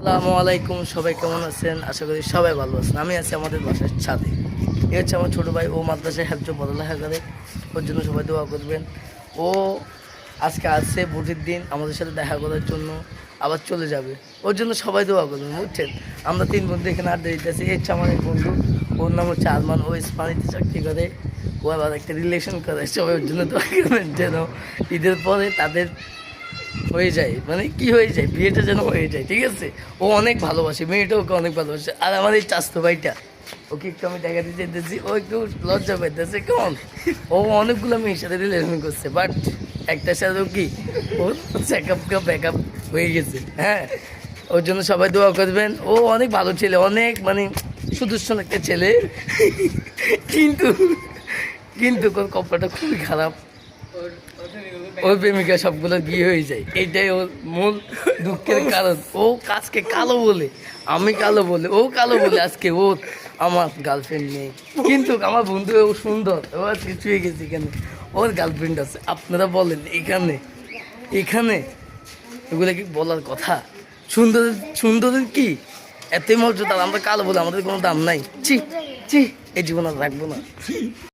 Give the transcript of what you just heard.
আসসালামু আলাইকুম, সবাই কেমন আছেন? আশা করি সবাই ভালো আছেন। আমি আছি আমাদের বাসার ছাদে। এ হচ্ছে আমার ছোটো ভাই, ও মাদ্রাসায় হেফজ পড়ালেখা করে। ওর জন্য সবাই দোয়া করবেন। ও আজকে আসছে ভোটের দিন আমাদের সাথে দেখা করার জন্য, আবার চলে যাবে। ওর জন্য সবাই দোয়া করবেন, বুঝছেন? আমরা 3 বন্ধু এখানে আড্ডা দিতেছি। এ হচ্ছে আমার এক বন্ধু, ওর নাম হচ্ছে আরমান। ও ইস্পানিতে চাকরি করে, ও আবার একটা রিলেশন করে। সবাই ওর জন্য দোয়া করবেন যেন ঈদের পরে তাদের হয়ে যায়, মানে কি হয়ে যায়, বিয়েটা যেন হয়ে যায়, ঠিক আছে? ও অনেক ভালোবাসে, মেয়েটা ওকে অনেক ভালোবাসে। আর আমার এই চাস্তো ভাইটা, ওকে একটু আমি দেখাতে চাইতেছি, ও একটু লজ্জা পাইতেছে। কেমন, ও অনেকগুলো মেয়ের সাথে রিলেশন করছে, বাট একটার সাথেও কি ওর ব্যাকআপ হয়ে গেছে। হ্যাঁ, ওর জন্য সবাই দোয়া করবেন। ও অনেক ভালো ছেলে, অনেক মানে সুদর্শন একটা ছেলে, কিন্তু কিন্তু ওর কপালটা খুবই খারাপ। ওর প্রেমিকা সবগুলো বিয়ে হয়ে যায়, এটাই ওর মূল দুঃখের কারণ। ও কাজকে কালো বলে, আমি কালো বলে, ও কালো বলে আজকে ওর আমার গার্লফ্রেন্ড নেই। কিন্তু আমার বন্ধু ও সুন্দর, ও আজকে ছুঁয়ে গেছে, এখানে ওর গার্লফ্রেন্ড আছে। আপনারা বলেন এখানে এখানে এগুলো কি বলার কথা? সুন্দর সুন্দরের কি এতই মর্যাদা? আমরা কালো বলে আমাদের কোনো দাম নাই? ছি ছি, এই জীবন আর রাখবো না।